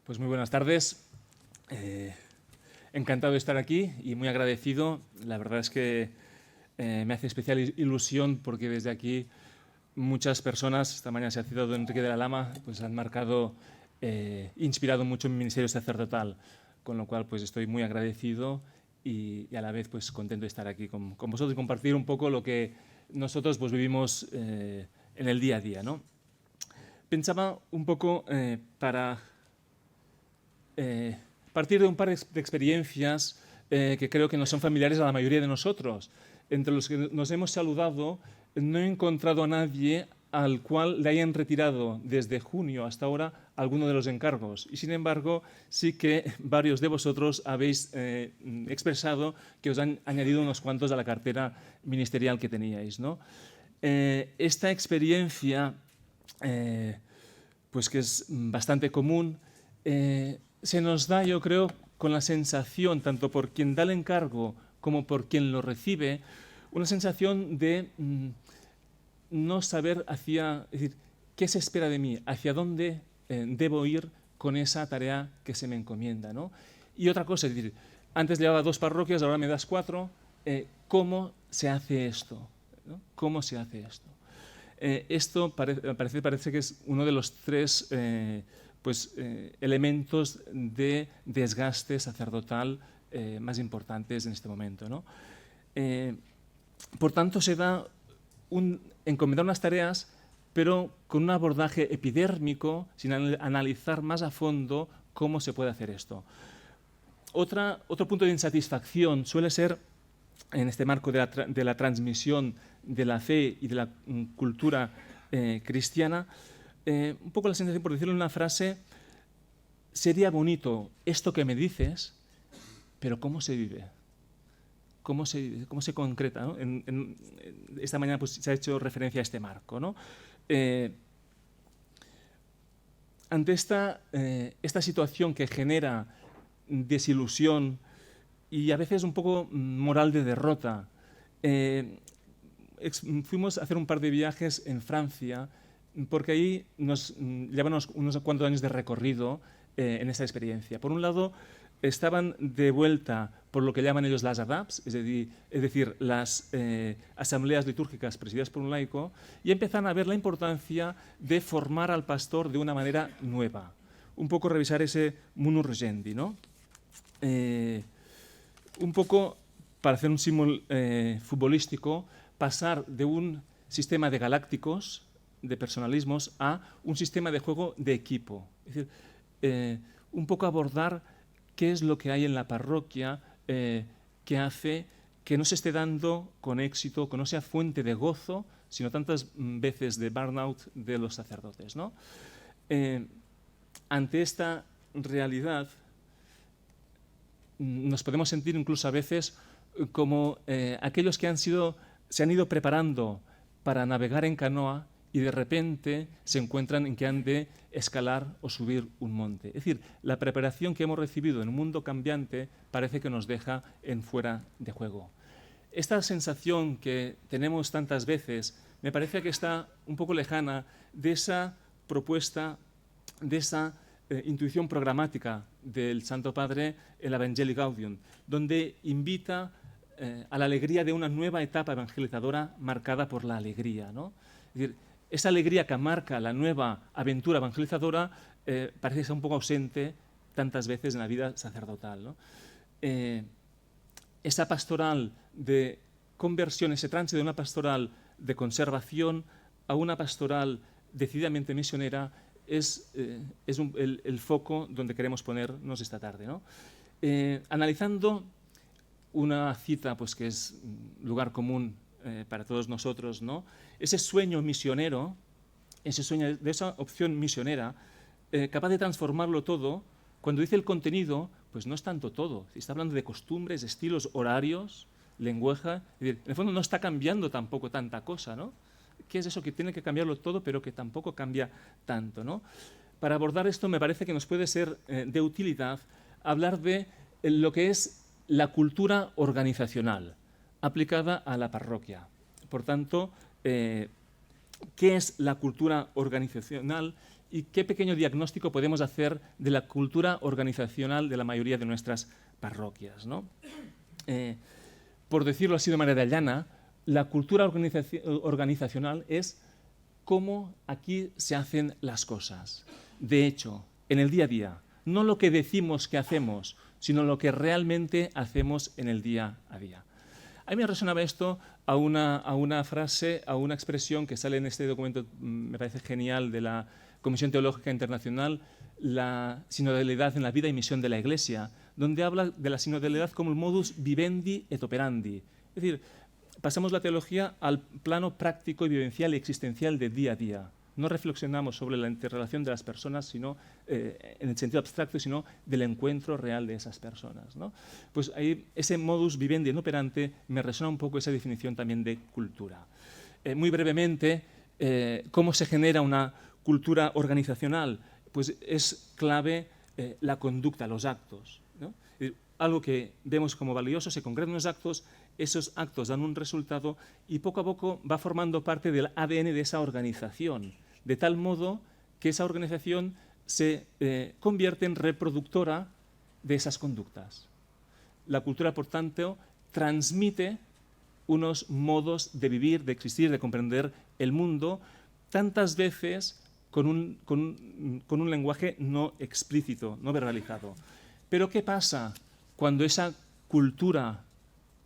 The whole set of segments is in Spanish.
Pues muy buenas tardes. Encantado de estar aquí y muy agradecido. La verdad es que me hace especial ilusión porque desde aquí muchas personas, esta mañana se ha citado Enrique de la Lama, pues han marcado, inspirado mucho mi ministerio sacerdotal, con lo cual pues estoy muy agradecido y a la vez pues contento de estar aquí con vosotros y compartir un poco lo que nosotros pues vivimos en el día a día, ¿no? Pensaba un poco para partir de un par de experiencias que creo que no son familiares a la mayoría de nosotros. Entre los que nos hemos saludado, no he encontrado a nadie al cual le hayan retirado desde junio hasta ahora alguno de los encargos. Y sin embargo, sí que varios de vosotros habéis expresado que os han añadido unos cuantos a la cartera ministerial que teníais, ¿no? Esta experiencia, pues que es bastante común, se nos da, yo creo, con la sensación, tanto por quien da el encargo como por quien lo recibe, una sensación de no saber es decir, qué se espera de mí, hacia dónde debo ir con esa tarea que se me encomienda, ¿no? Y otra cosa, es decir, antes llevaba 2 parroquias, ahora me das 4, ¿cómo se hace esto? ¿No? ¿Cómo se hace esto? Esto parece que es uno de los 3 elementos de desgaste sacerdotal más importantes en este momento, ¿no? Por tanto, se da encomendar unas tareas, pero con un abordaje epidérmico, sin analizar más a fondo cómo se puede hacer esto. Otro punto de insatisfacción suele ser, en este marco de la transmisión de la fe y de la cultura cristiana, un poco la sensación, por decirlo en una frase, sería bonito esto que me dices, pero ¿cómo se vive? ¿Cómo se concreta, ¿no? Esta mañana pues, se ha hecho referencia a este marco, ¿no? Ante esta situación que genera desilusión y a veces un poco moral de derrota, fuimos a hacer un par de viajes en Francia porque ahí nos llevan unos cuantos años de recorrido en esta experiencia. Por un lado, estaban de vuelta por lo que llaman ellos las ADAPS, es decir, las asambleas litúrgicas presididas por un laico, y empezaron a ver la importancia de formar al pastor de una manera nueva. Un poco revisar ese munus regendi, ¿no? Un poco, para hacer un símil futbolístico, pasar de un sistema de galácticos, de personalismos, a un sistema de juego de equipo. Es decir, un poco abordar qué es lo que hay en la parroquia que hace que no se esté dando con éxito, que no sea fuente de gozo, sino tantas veces de burnout de los sacerdotes, ¿no? Ante esta realidad nos podemos sentir incluso a veces como aquellos que se han ido preparando para navegar en canoa y de repente se encuentran en que han de escalar o subir un monte. Es decir, la preparación que hemos recibido en un mundo cambiante parece que nos deja en fuera de juego. Esta sensación que tenemos tantas veces me parece que está un poco lejana de esa propuesta, de esa intuición programática del Santo Padre, el Evangelii Gaudium, donde invita a la alegría de una nueva etapa evangelizadora marcada por la alegría, ¿no? Es decir, esa alegría que marca la nueva aventura evangelizadora parece estar un poco ausente tantas veces en la vida sacerdotal, ¿no? Esa pastoral de conversión, ese trance de una pastoral de conservación a una pastoral decididamente misionera es el foco donde queremos ponernos esta tarde, ¿no? Analizando una cita pues, que es lugar común para todos nosotros, ¿no? Ese sueño misionero, ese sueño de esa opción misionera, capaz de transformarlo todo, cuando dice el contenido, pues no es tanto todo. Está hablando de costumbres, estilos, horarios, lenguaje. Es decir, en el fondo no está cambiando tampoco tanta cosa, ¿no? ¿Qué es eso que tiene que cambiarlo todo, pero que tampoco cambia tanto, ¿no? Para abordar esto me parece que nos puede ser de utilidad hablar de lo que es la cultura organizacional aplicada a la parroquia. Por tanto, ¿qué es la cultura organizacional y qué pequeño diagnóstico podemos hacer de la cultura organizacional de la mayoría de nuestras parroquias, ¿no? Por decirlo así de manera llana, la cultura organizacional es cómo aquí se hacen las cosas. De hecho, en el día a día, no lo que decimos que hacemos, sino lo que realmente hacemos en el día a día. A mí me resonaba esto a una frase, a una expresión que sale en este documento, me parece genial, de la Comisión Teológica Internacional, la sinodalidad en la vida y misión de la Iglesia, donde habla de la sinodalidad como el modus vivendi et operandi. Es decir, pasamos la teología al plano práctico y vivencial y existencial de día a día. No reflexionamos sobre la interrelación de las personas sino, en el sentido abstracto, sino del encuentro real de esas personas, ¿no? Pues ahí ese modus vivendi et operandi me resuena un poco esa definición también de cultura. Muy brevemente, ¿cómo se genera una cultura organizacional? Pues es clave la conducta, los actos, ¿no? Algo que vemos como valioso se concreta en los actos, esos actos dan un resultado y poco a poco va formando parte del ADN de esa organización, de tal modo que esa organización se convierte en reproductora de esas conductas. La cultura, por tanto, transmite unos modos de vivir, de existir, de comprender el mundo, tantas veces con un lenguaje no explícito, no verbalizado. Pero ¿qué pasa cuando esa cultura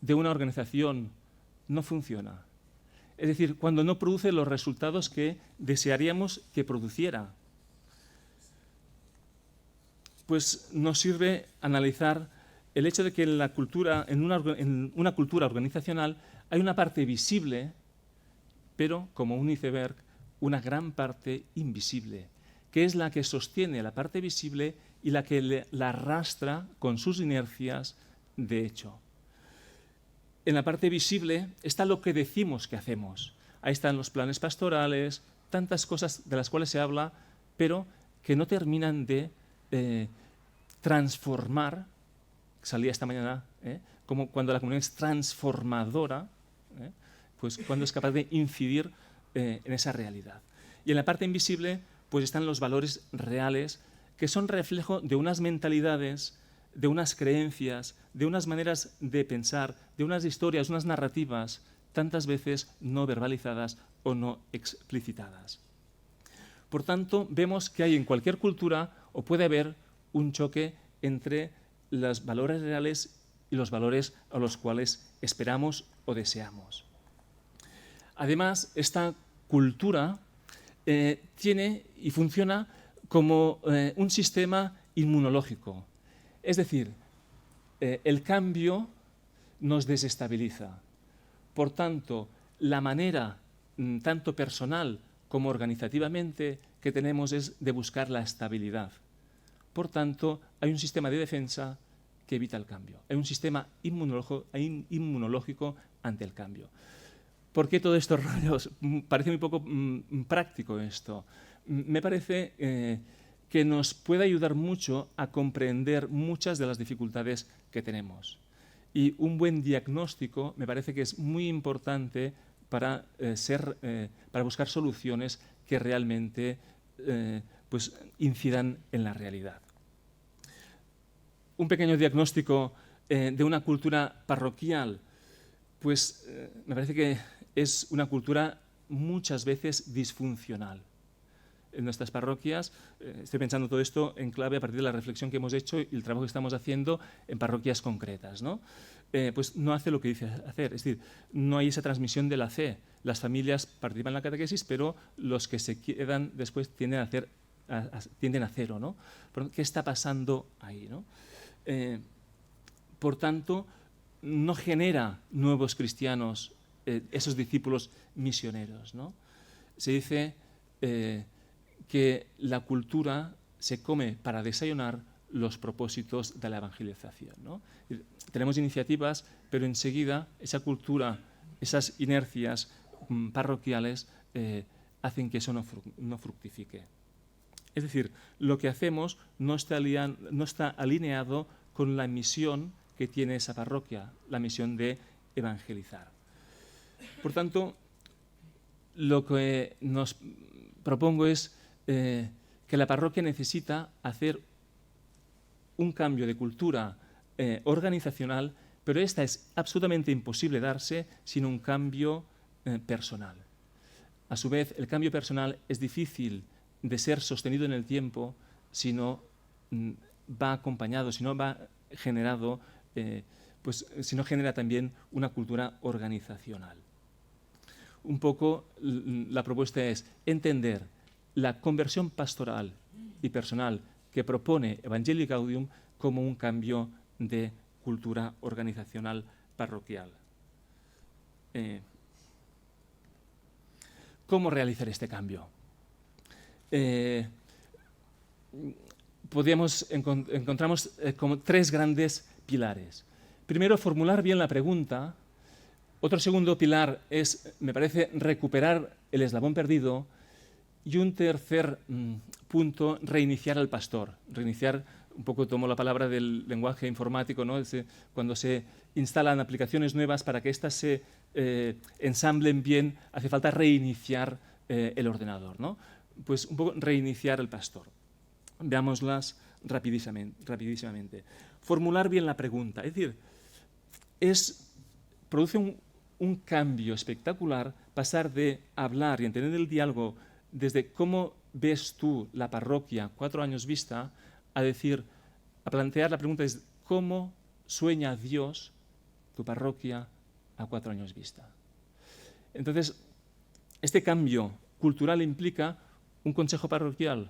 de una organización no funciona? Es decir, cuando no produce los resultados que desearíamos que produciera. Pues nos sirve analizar el hecho de que en la cultura, en una cultura organizacional hay una parte visible, pero como un iceberg, una gran parte invisible, que es la que sostiene la parte visible y la que la arrastra con sus inercias de hecho. En la parte visible está lo que decimos que hacemos. Ahí están los planes pastorales, tantas cosas de las cuales se habla, pero que no terminan de transformar. Salía esta mañana, como cuando la comunidad es transformadora, pues cuando es capaz de incidir en esa realidad. Y en la parte invisible pues están los valores reales, que son reflejo de unas mentalidades, de unas creencias, de unas maneras de pensar, de unas historias, unas narrativas, tantas veces no verbalizadas o no explicitadas. Por tanto, vemos que hay en cualquier cultura, o puede haber, un choque entre los valores reales y los valores a los cuales esperamos o deseamos. Además, esta cultura tiene y funciona como un sistema inmunológico. Es decir, el cambio nos desestabiliza. Por tanto, la manera, tanto personal como organizativamente, que tenemos es de buscar la estabilidad. Por tanto, hay un sistema de defensa que evita el cambio. Hay un sistema inmunológico ante el cambio. ¿Por qué todos estos rollos? Parece muy poco práctico esto. Me parece que nos puede ayudar mucho a comprender muchas de las dificultades que tenemos. Y un buen diagnóstico me parece que es muy importante para buscar soluciones que realmente pues incidan en la realidad. Un pequeño diagnóstico de una cultura parroquial, pues me parece que es una cultura muchas veces disfuncional. En nuestras parroquias, estoy pensando todo esto en clave a partir de la reflexión que hemos hecho y el trabajo que estamos haciendo en parroquias concretas, ¿no? Pues no hace lo que dice hacer, es decir, no hay esa transmisión de la fe. Las familias participan en la catequesis, pero los que se quedan después tienden a cero, ¿no? ¿Qué está pasando ahí, no? Por tanto, no genera nuevos cristianos, esos discípulos misioneros, ¿no? Se dice que la cultura se come para desayunar los propósitos de la evangelización, ¿no? Tenemos iniciativas, pero enseguida esa cultura, esas inercias parroquiales hacen que eso no fructifique. Es decir, lo que hacemos no está alineado con la misión que tiene esa parroquia, la misión de evangelizar. Por tanto, lo que nos propongo es que la parroquia necesita hacer un cambio de cultura organizacional, pero esta es absolutamente imposible darse sin un cambio personal. A su vez, el cambio personal es difícil de ser sostenido en el tiempo si no va acompañado, si no va generado, si no genera también una cultura organizacional. Un poco la propuesta es entender la conversión pastoral y personal que propone Evangelii Gaudium como un cambio de cultura organizacional parroquial. ¿Cómo realizar este cambio? Encontramos como tres grandes pilares. Primero, formular bien la pregunta. Otro segundo pilar es, me parece, recuperar el eslabón perdido. Y un tercer punto, reiniciar al pastor. Reiniciar, un poco tomo la palabra del lenguaje informático, ¿no? Cuando se instalan aplicaciones nuevas, para que éstas se ensamblen bien, hace falta reiniciar el ordenador, ¿no? Pues un poco reiniciar el pastor. Veámoslas rapidísimamente. Formular bien la pregunta, es decir, produce un cambio espectacular pasar de hablar y entender el diálogo desde cómo ves tú la parroquia 4 años vista, a plantear la pregunta es cómo sueña Dios tu parroquia a 4 años vista. Entonces, este cambio cultural implica un consejo parroquial,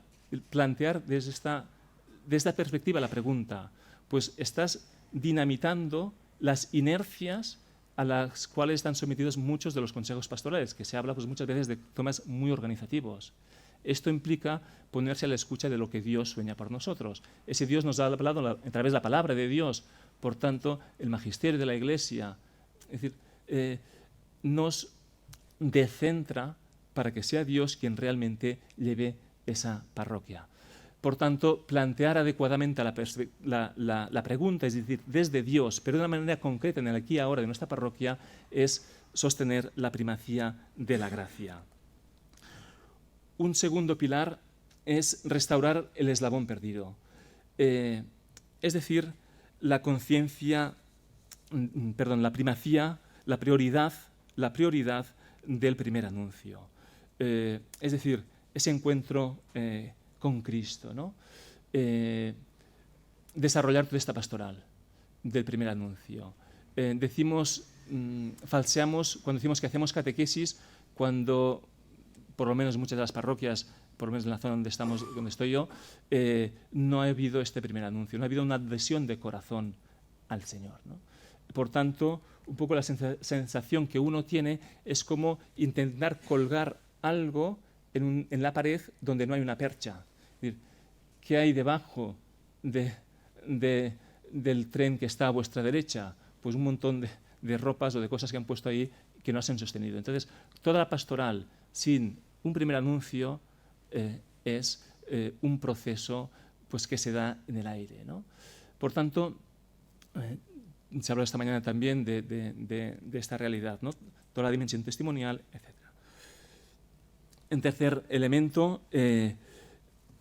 plantear desde esta perspectiva la pregunta, pues estás dinamitando las inercias a las cuales están sometidos muchos de los consejos pastorales, que se habla pues, muchas veces de temas muy organizativos. Esto implica ponerse a la escucha de lo que Dios sueña por nosotros. Ese Dios nos ha hablado a través de la palabra de Dios, por tanto, el magisterio de la Iglesia, es decir, nos decentra para que sea Dios quien realmente lleve esa parroquia. Por tanto, plantear adecuadamente la pregunta, es decir, desde Dios, pero de una manera concreta en el aquí y ahora de nuestra parroquia, es sostener la primacía de la gracia. Un segundo pilar es restaurar el eslabón perdido. Es decir, la conciencia, la primacía, la prioridad del primer anuncio. Es decir, ese encuentro con Cristo, ¿no? Desarrollar toda esta pastoral del primer anuncio. Falseamos cuando decimos que hacemos catequesis, cuando, por lo menos muchas de las parroquias, por lo menos en la zona donde estoy yo, no ha habido este primer anuncio, no ha habido una adhesión de corazón al Señor, ¿no? Por tanto, un poco la sensación que uno tiene es como intentar colgar algo en la pared donde no hay una percha. Es decir, ¿qué hay debajo del tren que está a vuestra derecha? Pues un montón de ropas o de cosas que han puesto ahí que no se han sostenido. Entonces, toda la pastoral sin un primer anuncio es un proceso pues, que se da en el aire, ¿no? Por tanto, se habló esta mañana también de esta realidad, ¿no? Toda la dimensión testimonial, etc. Un tercer elemento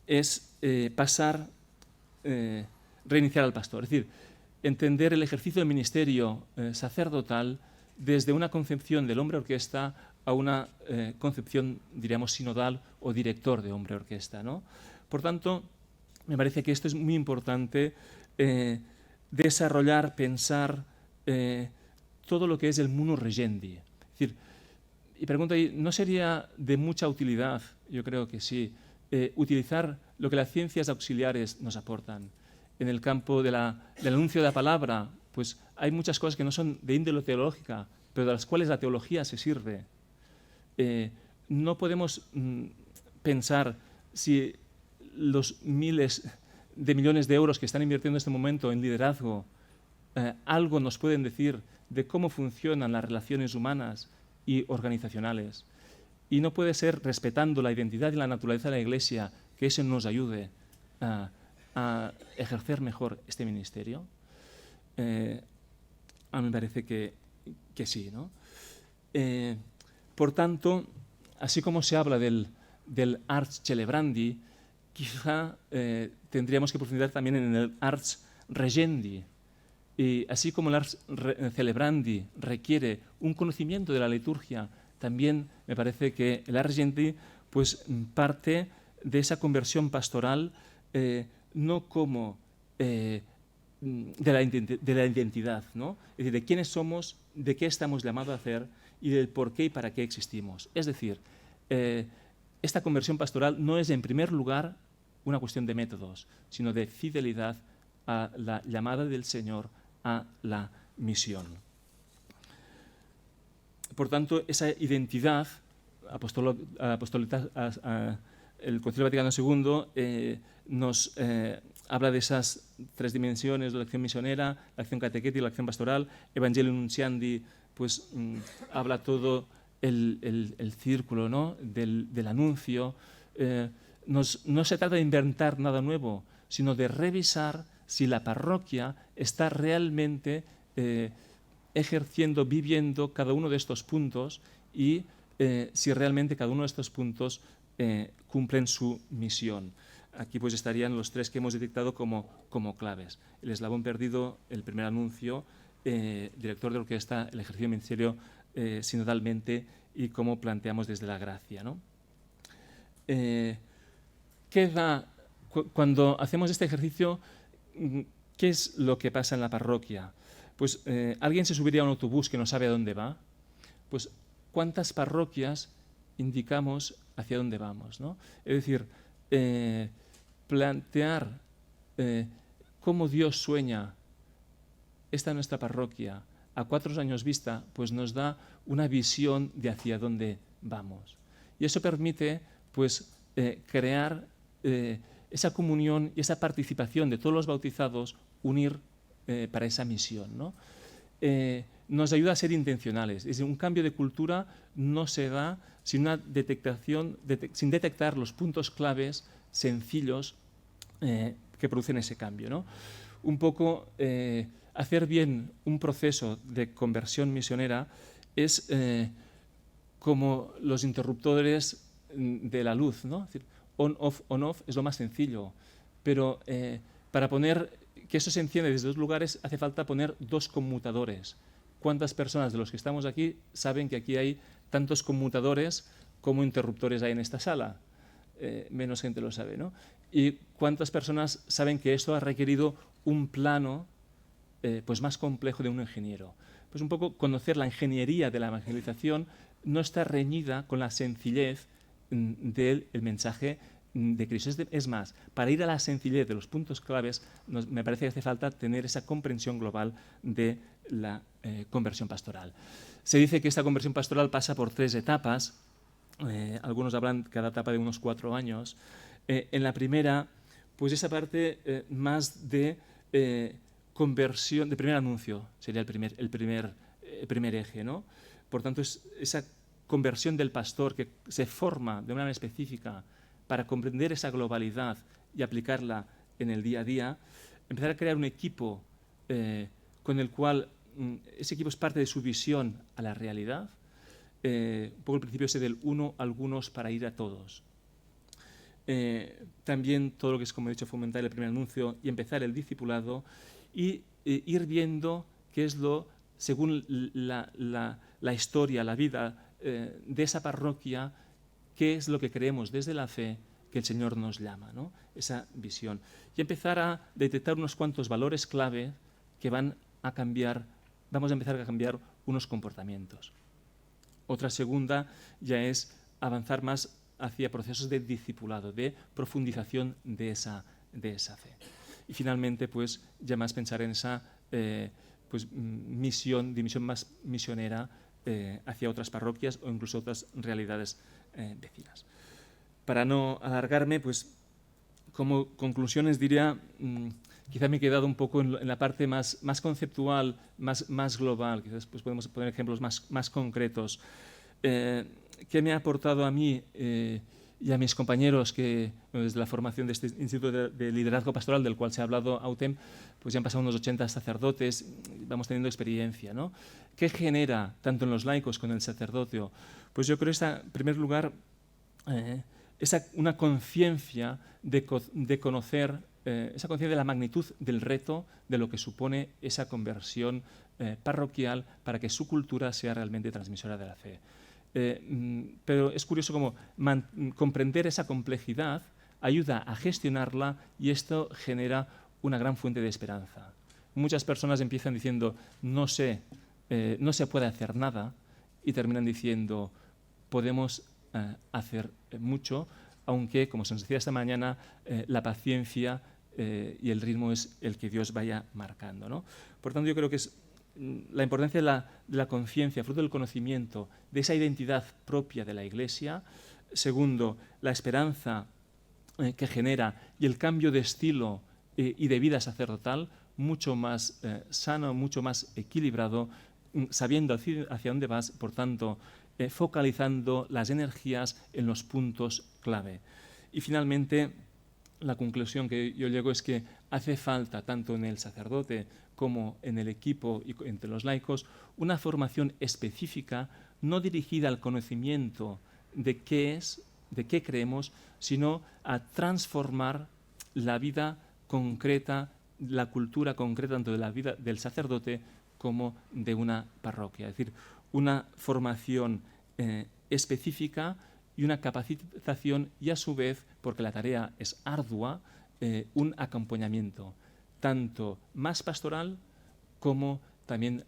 es reiniciar al pastor, es decir, entender el ejercicio del ministerio sacerdotal desde una concepción del hombre-orquesta a una concepción, diríamos, sinodal o director de hombre-orquesta, ¿no? Por tanto, me parece que esto es muy importante, desarrollar, pensar todo lo que es el munus regendi. Es decir, y pregunto ahí, ¿no sería de mucha utilidad, yo creo que sí, utilizar lo que las ciencias auxiliares nos aportan? En el campo del anuncio de la palabra, pues hay muchas cosas que no son de índole teológica, pero de las cuales la teología se sirve. No podemos pensar si los miles de millones de euros que están invirtiendo en este momento en liderazgo algo nos pueden decir de cómo funcionan las relaciones humanas y organizacionales. Y no puede ser, respetando la identidad y la naturaleza de la Iglesia, que eso nos ayude a ejercer mejor este ministerio. A mí me parece que sí, ¿no? Por tanto, así como se habla del ars celebrandi, quizá tendríamos que profundizar también en el ars regendi. Y así como el ars celebrandi requiere un conocimiento de la liturgia, también me parece que el ars regendi pues, parte de esa conversión pastoral, no como de la identidad, ¿no? Es decir, de quiénes somos, de qué estamos llamados a hacer y del por qué y para qué existimos. Es decir, esta conversión pastoral no es en primer lugar una cuestión de métodos, sino de fidelidad a la llamada del Señor a la misión. Por tanto, esa identidad, el Concilio Vaticano II nos habla de esas tres dimensiones, la acción misionera, la acción catequética y la acción pastoral. Evangelium Nunciandi pues, habla todo el círculo, ¿no? del anuncio. No se trata de inventar nada nuevo, sino de revisar si la parroquia está realmente ejerciendo, viviendo cada uno de estos puntos y si realmente cada uno de estos puntos cumplen su misión. Aquí pues estarían los tres que hemos detectado como claves. El eslabón perdido, el primer anuncio, director de orquesta, el ejercicio del ministerio sinodalmente y cómo planteamos desde la gracia, ¿no? Cuando hacemos este ejercicio, ¿qué es lo que pasa en la parroquia? Pues alguien se subiría a un autobús que no sabe a dónde va. Pues ¿cuántas parroquias indicamos hacia dónde vamos, ¿no? Es decir, plantear cómo Dios sueña esta nuestra parroquia a 4 años vista, pues nos da una visión de hacia dónde vamos. Y eso permite pues, crear esa comunión y esa participación de todos los bautizados, unir para esa misión, ¿no? Nos ayuda a ser intencionales. Es decir, un cambio de cultura no se da sin sin detectar los puntos claves sencillos que producen ese cambio, ¿no? Un poco hacer bien un proceso de conversión misionera es como los interruptores de la luz, ¿no? Es decir, on-off es lo más sencillo, pero para poner que eso se enciende desde 2 lugares hace falta poner 2 conmutadores. ¿Cuántas personas de los que estamos aquí saben que aquí hay tantos conmutadores como interruptores hay en esta sala? Menos gente lo sabe, ¿no? ¿Y cuántas personas saben que esto ha requerido un plano pues más complejo de un ingeniero? Pues un poco conocer la ingeniería de la evangelización no está reñida con la sencillez del mensaje de Cristo. Es más, para ir a la sencillez de los puntos claves, me parece que hace falta tener esa comprensión global de la conversión pastoral. Se dice que esta conversión pastoral pasa por 3 etapas. Algunos hablan cada etapa de unos 4 años. En la primera, pues esa parte más de conversión, de primer anuncio, sería el primer eje, ¿no? Por tanto, es esa conversión del pastor que se forma de una manera específica para comprender esa globalidad y aplicarla en el día a día, empezar a crear un equipo con el cual ese equipo es parte de su visión a la realidad, un poco el principio ese del uno, algunos para ir a todos. También todo lo que es, como he dicho, fomentar el primer anuncio y empezar el discipulado y ir viendo qué es lo, según la historia, la vida de esa parroquia, qué es lo que creemos desde la fe que el Señor nos llama, ¿no? Esa visión. Y empezar a detectar unos cuantos valores clave que vamos a empezar a cambiar unos comportamientos. Otra segunda ya es avanzar más hacia procesos de discipulado, de profundización de esa fe. Y finalmente, pues, ya más pensar en esa dimensión más misionera hacia otras parroquias o incluso otras realidades vecinas. Para no alargarme, pues, como conclusiones diría, quizá me he quedado un poco en la parte más conceptual, más global. Quizás pues, podemos poner ejemplos más concretos. ¿Qué me ha aportado a mí y a mis compañeros que desde la formación de este Instituto de Liderazgo Pastoral, del cual se ha hablado AUTEM, pues ya han pasado unos 80 sacerdotes, vamos teniendo experiencia, ¿no? ¿Qué genera tanto en los laicos como en el sacerdocio? Pues yo creo que en primer lugar una conciencia de conocer, esa conciencia de la magnitud del reto de lo que supone esa conversión parroquial para que su cultura sea realmente transmisora de la fe. Pero es curioso cómo comprender esa complejidad ayuda a gestionarla y esto genera una gran fuente de esperanza. Muchas personas empiezan diciendo no se puede hacer nada y terminan diciendo podemos hacer mucho, aunque, como se nos decía esta mañana, la paciencia y el ritmo es el que Dios vaya marcando, ¿no? Por tanto, yo creo que es la importancia de la conciencia, fruto del conocimiento, de esa identidad propia de la Iglesia. Segundo, la esperanza que genera y el cambio de estilo y de vida sacerdotal mucho más sano, mucho más equilibrado, sabiendo hacia dónde vas, por tanto, focalizando las energías en los puntos clave. Y finalmente, la conclusión que yo llego es que hace falta, tanto en el sacerdote como en el equipo y entre los laicos, una formación específica, no dirigida al conocimiento de qué es, de qué creemos, sino a transformar la vida concreta, la cultura concreta, tanto de la vida del sacerdote como de una parroquia. Es decir, una formación específica y una capacitación y, a su vez, porque la tarea es ardua, un acompañamiento, tanto más pastoral como también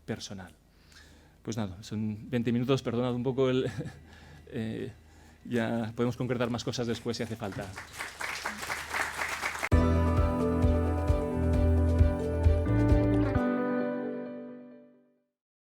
personal. Pues nada, son 20 minutos, perdonad un poco ya podemos concretar más cosas después si hace falta.